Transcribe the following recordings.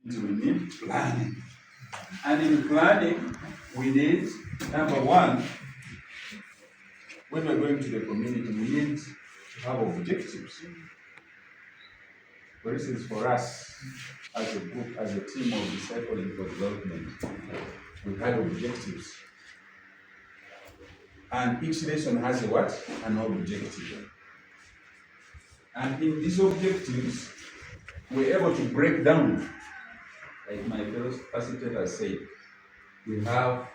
We need planning. And in planning, we need, number one, when we're going to the community, we need to have objectives. For instance, for us, as a group, as a team of psychological development, we have objectives. And each lesson has a what? An objective. And in these objectives, we're able to break down, like my fellow facilitator said, we have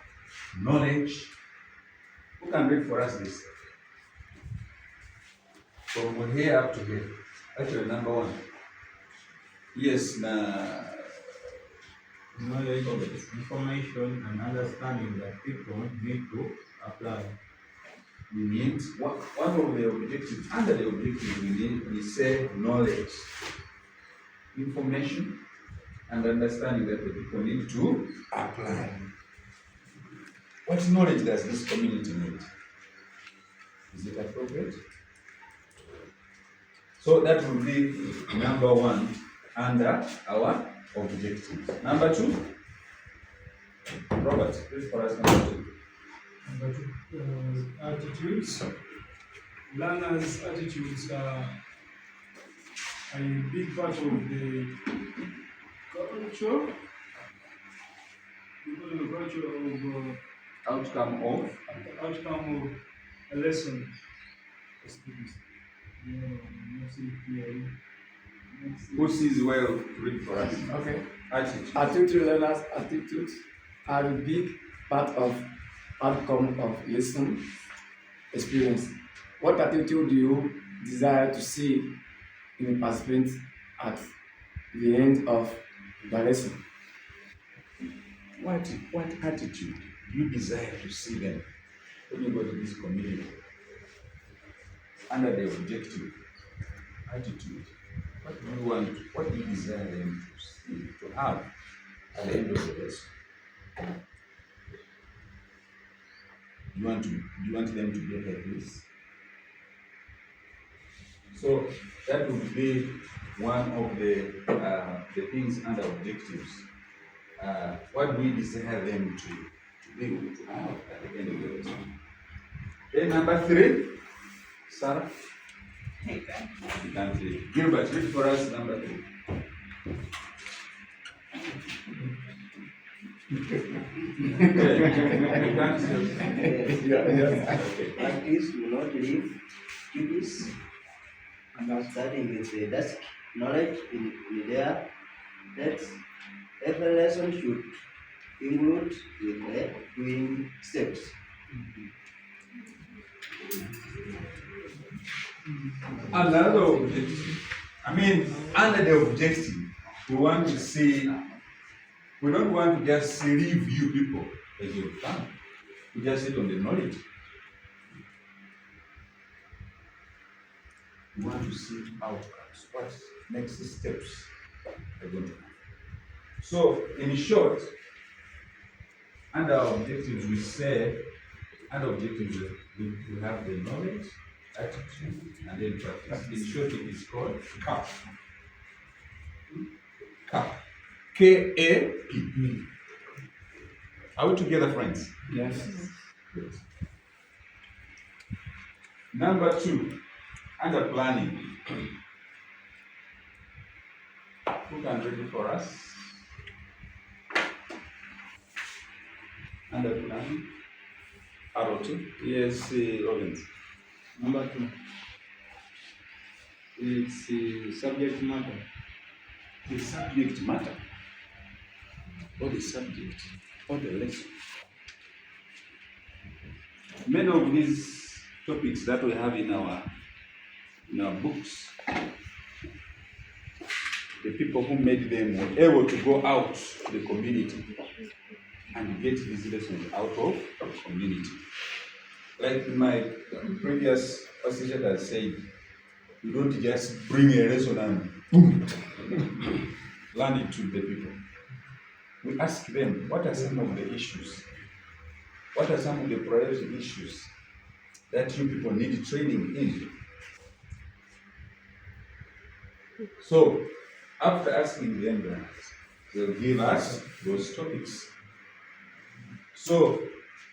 knowledge. Who can read for us this? From here up to here. Actually, number one. Yes, knowledge of information and understanding that people need to apply. we need one of the objectives, under the objective we say knowledge, information, and understanding that the people need to apply. What knowledge does this community need? Is it appropriate? So that will be number one under our objectives. Number two, Robert, please for us number two. Attitudes. Learners' attitudes are a big part of the culture. The culture of Outcome of a lesson. who sees well, read for us. Okay. Attitude. Attitude learners' attitudes are a big part of outcome of lesson experience. What attitude do you desire to see in a participant at the end of the lesson? What attitude do you desire to see them when you go to this community? Under the objective, attitude. What do you want? What do you desire them to see, to have at the end of the lesson? Do you want them to get like this? So that would be one of the things under objectives. What do we desire them to be able to have at the end of the lesson? Then number three, Sarah. You can't read. Gilbert, read for us number three. You can't see. Okay. Practice do not leave duties starting with the desk knowledge in there that every lesson should include with the doing steps. Another objective. Under the objective, we want to see, we don't want to just review people as you've done. We just sit on the knowledge. We want to see outcomes, what next steps are going to happen. So, in short, under our objectives, we say, under objectives, we have the knowledge, attitude, and then practice. In short, it is called CAP. CAP. K-A-P. Are we together, friends? Yes. Good. Number two, under planning. Who can read it for us? Under planning. Aroto. Yes, Rollins. Number two, it's subject matter. The subject matter, or the subject, or the lesson. Many of these topics that we have in our books, the people who made them were able to go out to the community and get these lessons out of the community. Like my previous facilitator said, you don't just bring a lesson and boom, learn it to the people. We ask them, what are some of the issues? What are some of the priority issues that you people need training in? So, after asking them that, they'll give us those topics. So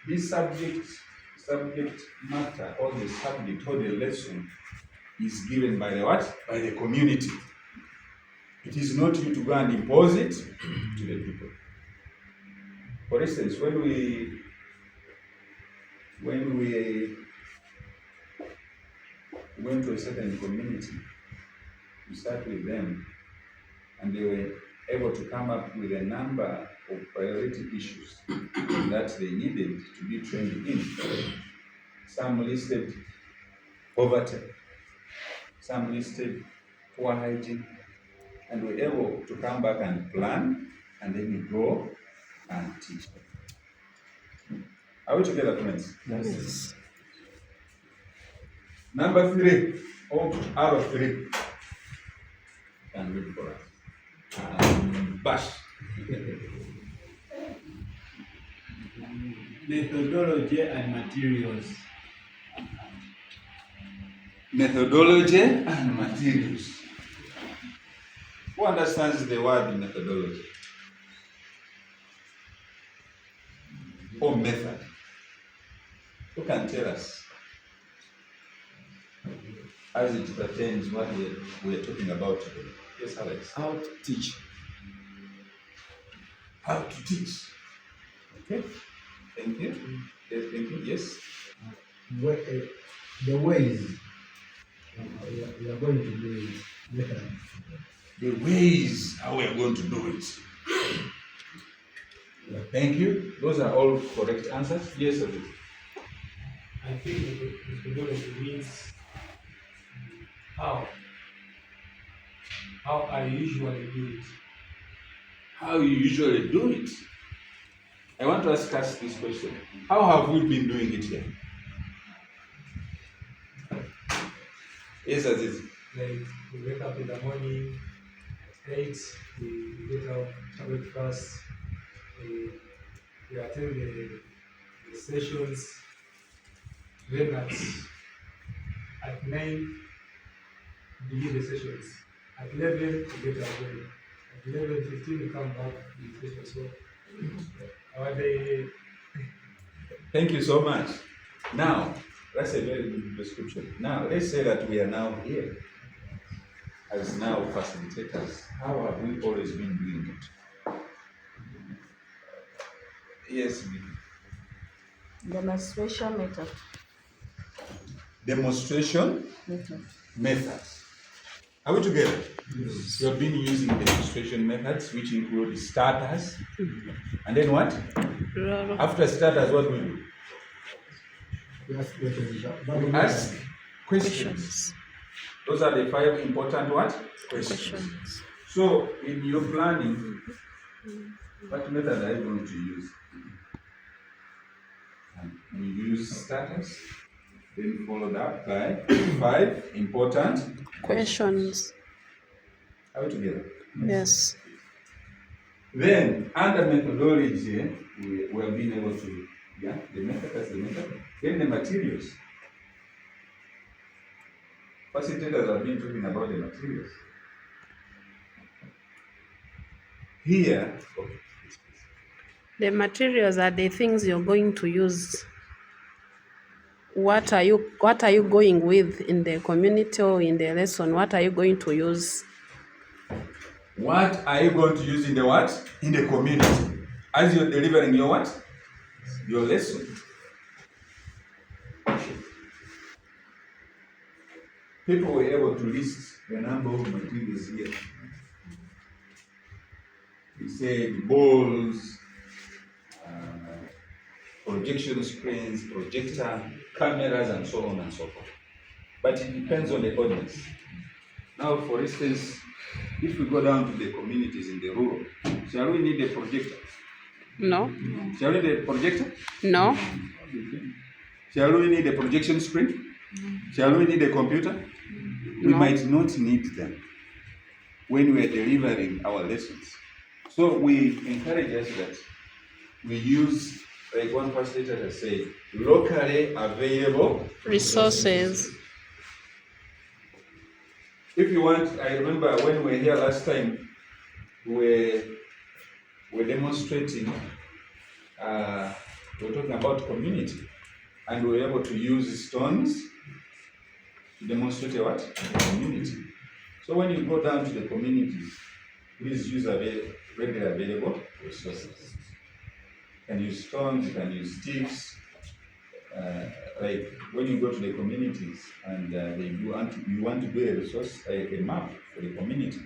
this subject matter, or the subject, or the lesson is given by the what? By the community. It is not you to go and impose it to the people. For instance, when we went to a certain community, we sat with them, and they were able to come up with a number of priority issues that they needed to be trained in. Some listed poverty, some listed poor hygiene, and we were able to come back and plan, and then we go and teach them. Are we together, friends? Yes. Number 3, out of 3. Can read for us. Bash. Methodology and materials. Methodology and materials. Who understands the word methodology? Or method? Who can tell us? As it pertains what we are talking about today. Yes, Alex. How to teach. How to teach. Okay. Thank you. Yes, thank you. Yes. The ways we are going to do it better. The ways how we are going to do it. Thank you. Those are all correct answers. Yes, sir. I think methodology means how I usually do it. How you usually do it. I want to ask us this question. How have we been doing it here? Yes, Aziz. Like we wake up in the morning at 8, we get out, have breakfast, we attend the sessions, then at 9 we begin the sessions. At 11 we get out again. At 11:15 we come back to the session. So our day. Thank you so much. Now, that's a very good description. Now, let's say that we are now here as now facilitators. How have we always been doing it? Yes, Demonstration method. demonstration methods. Are we together? Yes. We have been using demonstration methods, which include starters. And then what? After starters, what do we do? We ask questions. We ask questions. Those are the 5 important what? Questions. So, in your planning, what method are you going to use? We use starters, then followed up by 5 important Questions. Are we together? Yes. Then, under methodology, we have been able to, the method, that's the method. Then the materials. Facilitators have been talking about the materials. Here, okay. The materials are the things you're going to use. What are you going with in the community or in the lesson? What are you going to use? What are you going to use in the what? In the community. As you're delivering your what? Your lesson. People were able to list the number of materials here. We said balls, projection screens, projector, cameras, and so on and so forth. But it depends on the audience. Now, for instance, if we go down to the communities in the rural, shall we need a projector? No. Shall we need a projector? No. Shall we need a projection screen? Shall we need a computer? We might not need them when we are delivering our lessons. So we encourage us that we use, like one facilitator said, locally available Resources. If you want, I remember when we were here last time, we were we're demonstrating, we're talking about community, and we're able to use stones to demonstrate a what? A community. So when you go down to the communities, please use readily available resources. You can use stones, you can use sticks. Like when you go to the communities and you want to do a resource, a map for the community,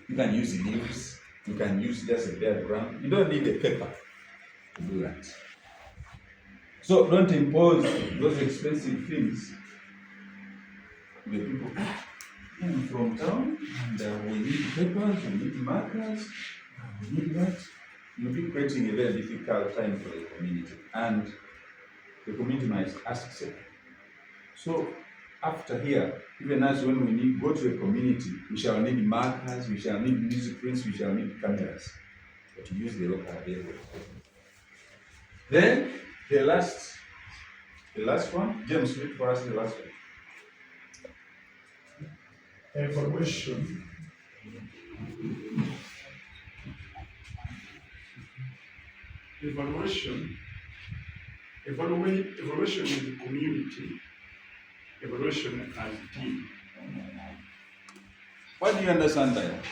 you can use leaves, you can use just a bare ground. You don't need a paper to do that. So don't impose those expensive things to the people. I'm from town, and we need papers, we need markers, we need that. You'll be creating a very difficult time for the community, and the community might ask them. So after here, even as when we go to a community, we shall need markers, we shall need music prints, we shall need cameras, but to use the local available. Then the last one, James, read for us the last one. Evaluation. Evaluation in the community, evaluation as a team. What do you understand by that?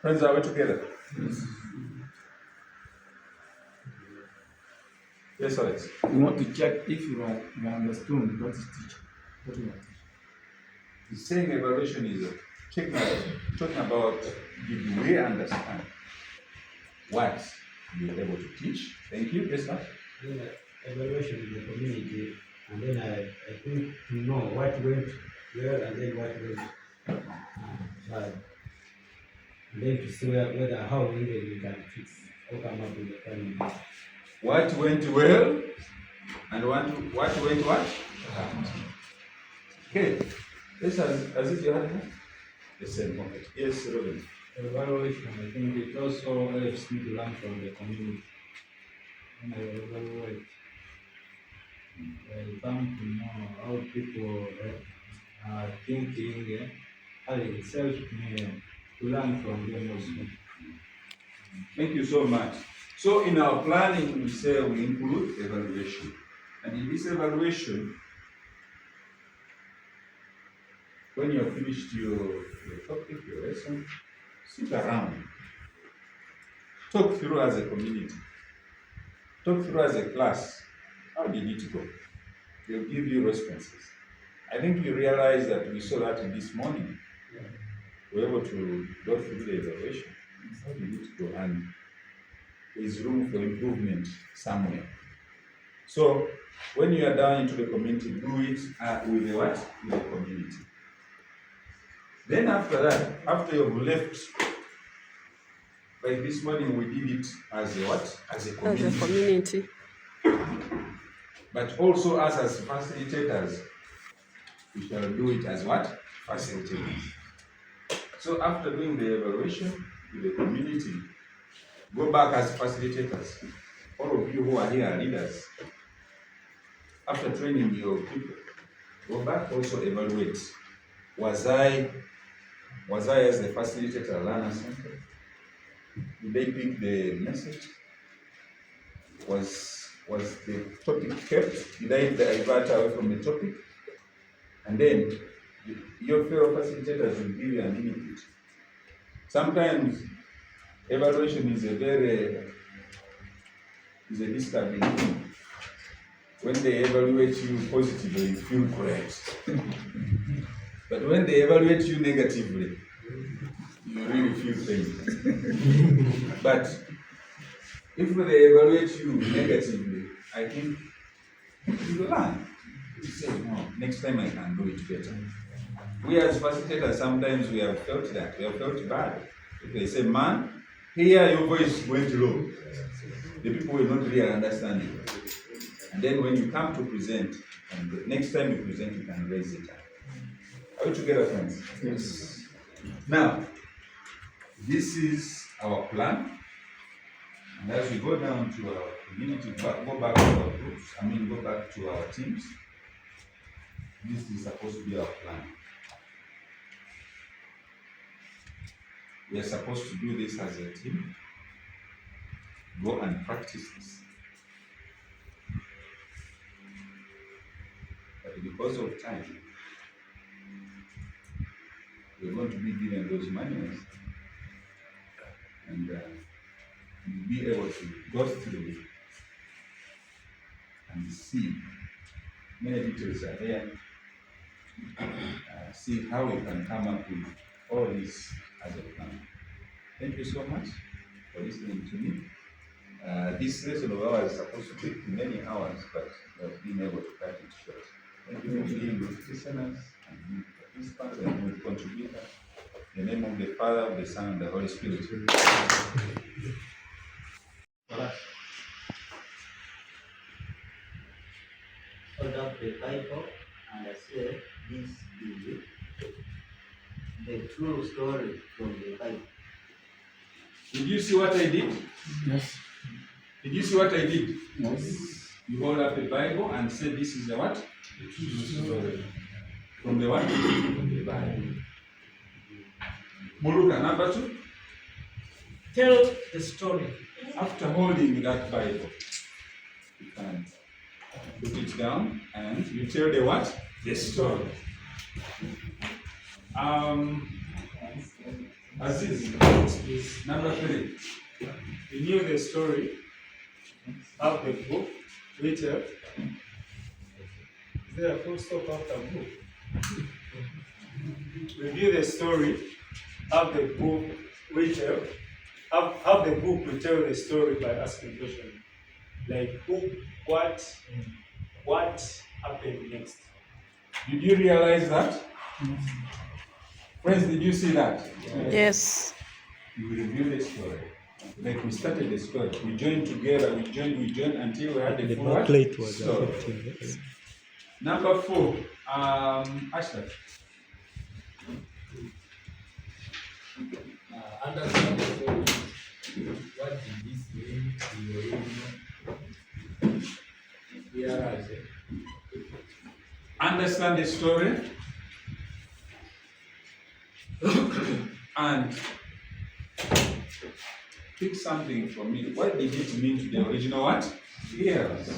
Friends, are we together? Yes, Alex. You want to check if you understood what is teaching. What you are teaching. He's saying evaluation is talking about did we understand what you were able to teach? Thank you. Yes, sir. Then evaluation in the community, and then I think to know what went well and then what went bad. And then to see whether how we can fix or come up with a plan. What went well and what went what? Okay. Yes, as if you had the same moment. Yes, Robin. Evaluation, I think it also helps me to learn from the community. When I evaluate, I come to know how people are thinking, and it helps me to learn from them also. Thank you so much. So in our planning, we say we include evaluation. And in this evaluation, when you have finished your topic, your lesson, sit around. Talk through as a community. Talk through as a class. How did it go? They'll give you responses. I think you realize that we saw that this morning. We were able to go through the evaluation. How did it go? And there's room for improvement somewhere. So when you are down into the community, do it with the what? With the community. Then after that, after you've left, like this morning we did it as a what? As a community. As a community. But also us as facilitators, we shall do it as what? Facilitators. So after doing the evaluation with the community, go back as facilitators. All of you who are here are leaders. After training your people, go back also evaluate. Was I as the facilitator learner centered? Did they pick the message? Was the topic kept? Did I divert away from the topic? And then your fellow facilitators will give you an input. Sometimes evaluation is a disturbing thing. When they evaluate you positively, you feel great. But when they evaluate you negatively, you really feel pain. But if they evaluate you negatively, I think you learn. You say, no, next time I can do it better. We as facilitators, sometimes we have felt that. We have felt bad. If they say, man, here your voice went low. The people will not really understand it. And then when you come to present, and the next time you present, you can raise it up. Are we together, friends? Yes. Now, this is our plan. And as we go down to our community, go back to our groups, go back to our teams. This is supposed to be our plan. We are supposed to do this as a team. Go and practice this. But because of time, we're going to be given those manuals and you'll be able to go through and see. Many details are there. See how we can come up with all this as a plan. Thank you so much for listening to me. This lesson of ours is supposed to take many hours, but we have been able to cut it short. Thank you for being good listeners and good participants and good contributors. In the name of the Father, of the Son, and the Holy Spirit. Hold up the Bible and I say this is the true story from the Bible. Did you see what I did? Yes. Did you see what I did? Yes. You hold up the Bible and say this is the what? The true story. From the what? From the Bible. Muluka, number 2. Tell the story. After holding that Bible, you can put it down and you tell the what? The story. Aziz, number 3. You knew the story of the book written. Is there a full stop after book? Review the story of the book written. Have the book will tell the story by asking questions like who, what happened next. Did you realize that? Friends, did you see that? Yes. You review the story. Like we started the story. We joined together, we joined until we had the full story. Number 4, Ashraf. Understand the story. What did this mean to your original? Realize it. Understand the story and pick something from it. What did it mean to the original what? Yes.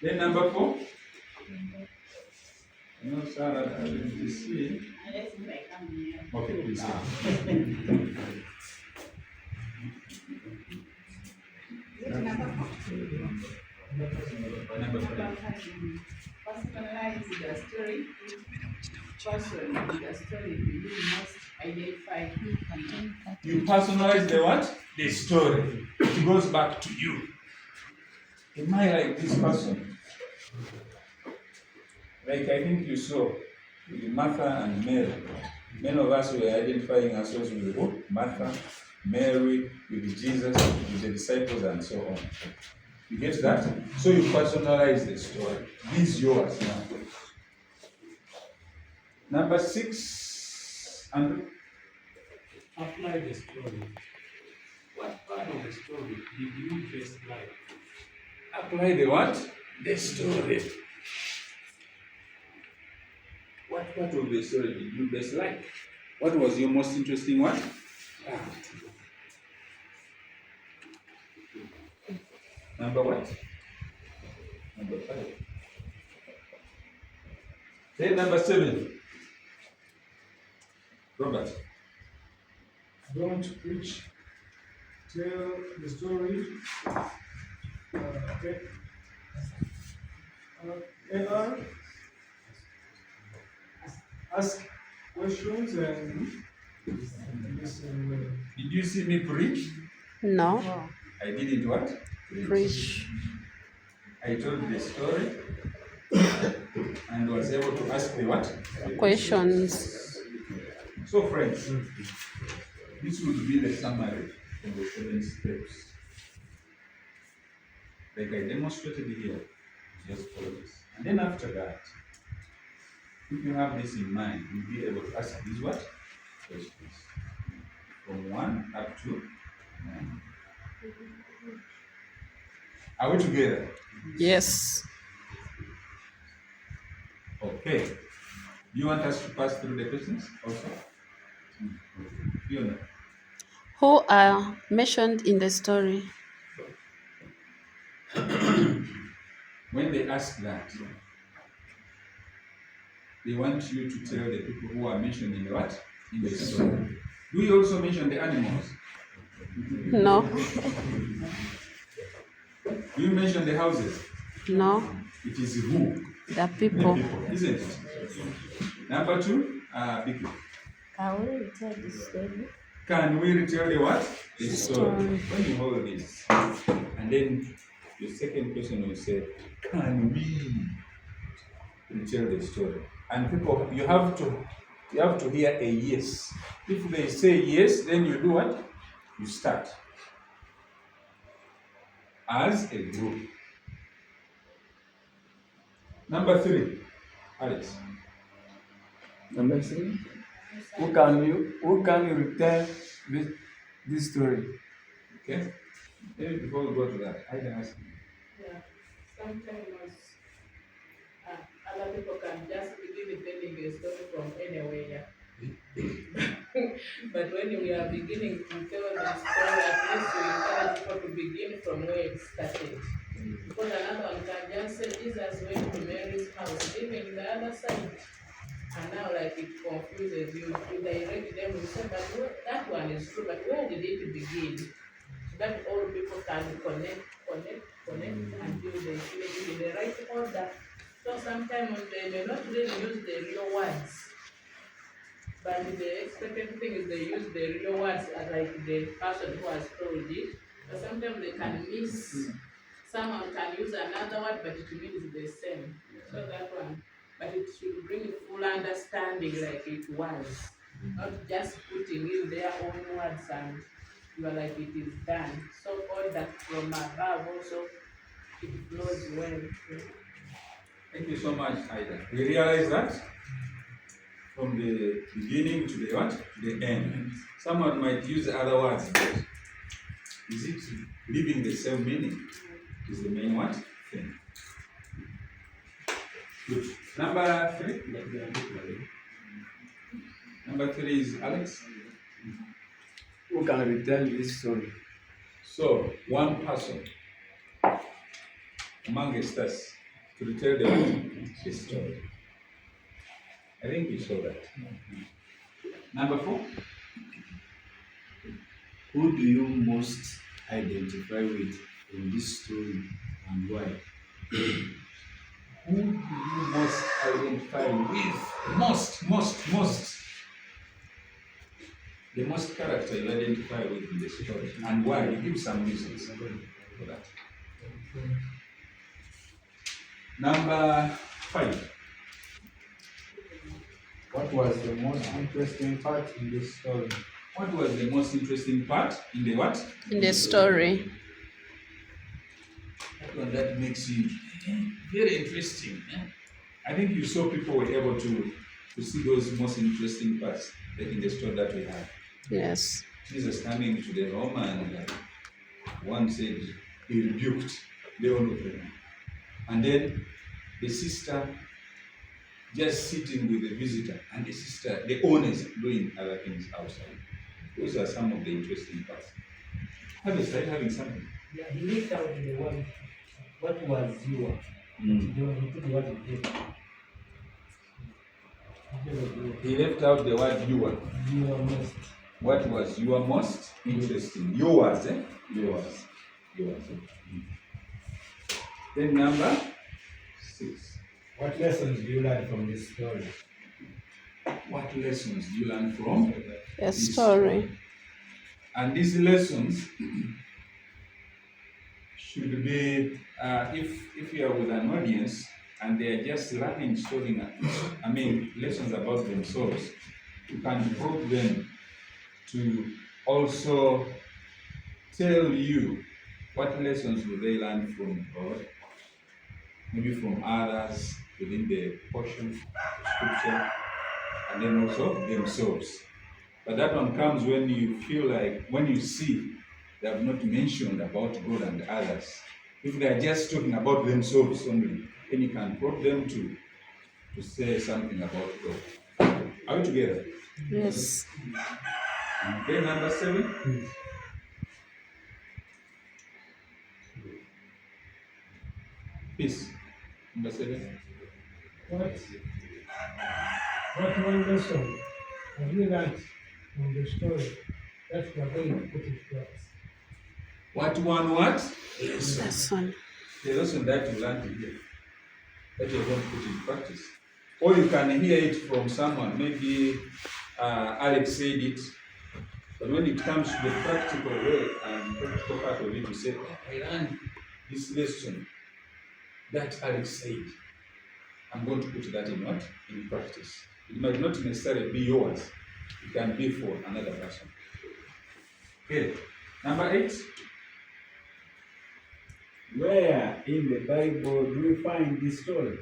Then number 4. No, Sarah, I didn't see. Okay, please. Personalize the story. Person in the story you must identify who content. You personalize the what? The story. It goes back to you. Am I like this person? Like I think you saw with Martha and Mary. Many of us were identifying ourselves with who? Martha, Mary, with Jesus, with the disciples, and so on. You get that? So you personalize the story. This is yours now. Number 6, Andrew. Apply the story. What part of the story did you best like? Apply the what? The story. What part of the story did you best like? What was your most interesting one? Number what? Number 5. Then number 7. Robert. Don't preach. Tell the story. Okay. AR. Ask questions and listen. Did you see me preach? No. I didn't what? Preach. I told the story and was able to ask the what? Questions. So friends, this would be the summary of the 7 steps. Like I demonstrated here, just follow this. And then after that, if you have this in mind, you'll be able to ask these what? Questions. From 1 up to 9. Are we together? Yes. Okay. Do you want us to pass through the questions also? Fiona. Who are mentioned in the story? When they ask that, they want you to tell the people who are mentioned in the what? In the story. Do you also mention the animals? No, Do you mention the houses? no, It is who? the The people. people, isn't it? Number two, Vicky. Can we retell the story? Can we retell the what? The story. Story. When you hold this, and then the second person will say, can we retell the story? And people, you have to hear a yes. If they say yes, then you do what? You start as a group. Number three, Alex. Number 3. Who can you retell this story? Okay. Maybe before we go to that, I can ask you. Yeah, sometimes other people can just begin telling a story from anywhere. But when we are beginning to tell the story, at least we encourage people to begin from where it started. Because another one can just say Jesus went to Mary's house, even the other side. And now like it confuses you. You direct them, you say, but that one is true, but where did it begin? So that all people can connect, until they feel it in the right order. So sometimes they may not really use the real words. But the expected thing is they use the real words as like the person who has told it. But sometimes they can miss. Someone can use another word, but it means the same. So that one. But it should bring full understanding like it was. Not just putting in their own words and you are like it is done. So all that from above also it flows well. Thank you so much, Aida. We realize that from the beginning to the what? To the end. Someone might use other words, but is it leaving the same meaning? Is the main what? Thing. Good. Number 3. Number 3 is Alex. Who can retell this story? So one person amongst us to retell the story. I think we saw that. Number 4. Who do you most identify with in this story and why? Who do you most identify with? Most. The most character you identify with in the story. And why? You give some reasons for that. Number 5. What was the most interesting part in this story? What was the most interesting part in the what? In the story. That one that makes you very interesting. I think you saw people were able to see those most interesting parts in the story that we have. Yes. Jesus coming to the Roman, one said he rebuked the whole of them. And then the sister just sitting with the visitor, and the owners doing other things outside. Those are some of the interesting parts. Have you started having something? Yeah, he left out the one, what was your, he put the word you He left out the word you were. You are most. What was your most interesting? Yours, eh? Yours. Then number 6. What lessons do you learn from this story? What lessons do you learn from A this story. And these lessons should be, if you are with an audience and they are just learning lessons about themselves, you can probe them to also tell you what lessons will they learn from God, maybe from others within the portion of scripture, and then also themselves. But that one comes when you feel like, when you see they have not mentioned about God and others. If they are just talking about themselves only, then you can probe them to to say something about God. Are we together? Yes. Okay, number 7. Peace. Number 7. What one lesson have you learned from the story that you are going to put in practice? What one what? Lesson. The lesson that you learned here, that you're going to put in practice. Or you can hear it from someone. Maybe Alex said it. But when it comes to the practical way and practical part of it, you say, oh, I learned this lesson that Alex said. I'm going to put that in what? In practice. It might not necessarily be yours. It can be for another person. Okay. Number 8. Where in the Bible do we find this story?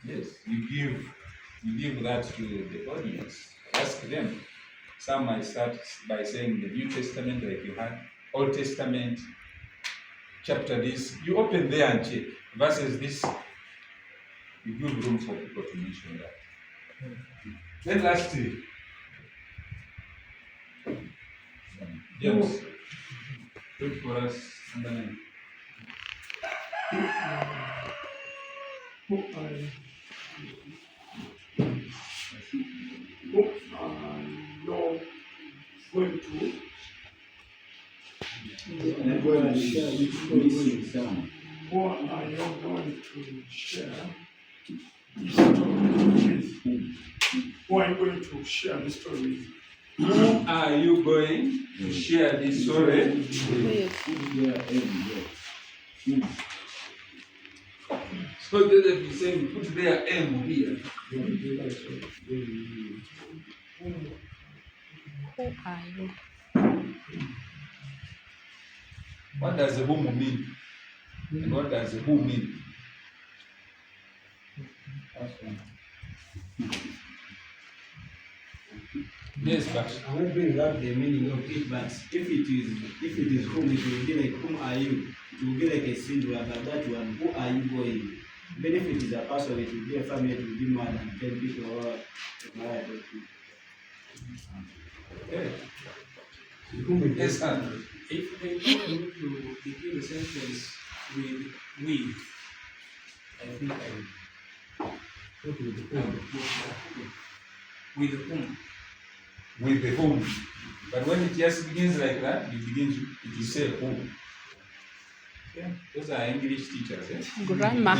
Yes, you give that to the audience. Ask them. Some might start by saying the New Testament, like you had Old Testament, chapter this. You open there and check. Verses this. You give room for people to mention that. Then lastly, James, read for us number 9. What are you going to share this story with? Who are you going to share this story with? Who are you going to share this story with? So Joseph is saying, put their M here. Who are you? What does the whom mean? And what does the who mean? Yes, but I won't bring up the meaning of it, but if it is whom, it will be like whom are you? It will be like a singular, but that one, who are you going? Even if it is a person, it will be a family, it will be more than 10 people or more. okay. Yes, sir. if they want me to begin the sentence with, I think I will. With whom? With the whom. But when it just begins like that, it will say who. Okay. Those are English teachers, eh? Grammar.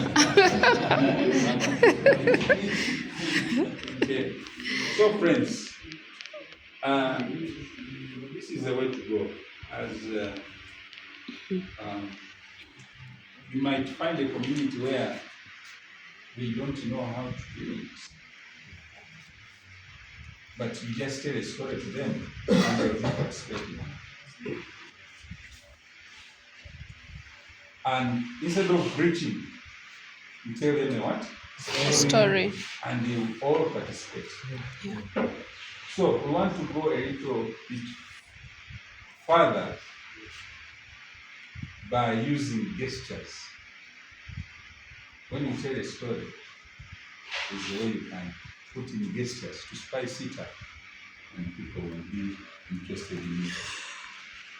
Okay. So friends, this is the way to go. As you might find a community where we don't know how to do it, but you just tell a story to them and they will participate. And instead of preaching, you tell them a what? Story. And they will all participate. Yeah. So we want to go a little bit further by using gestures. When you tell a story, is the way you can put in gestures to spice it up, and people will be interested in it.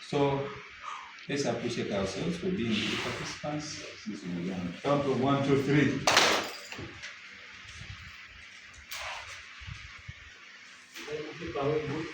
So let's appreciate ourselves for being good participants since we began. Count of 1, 2, 3. People are good.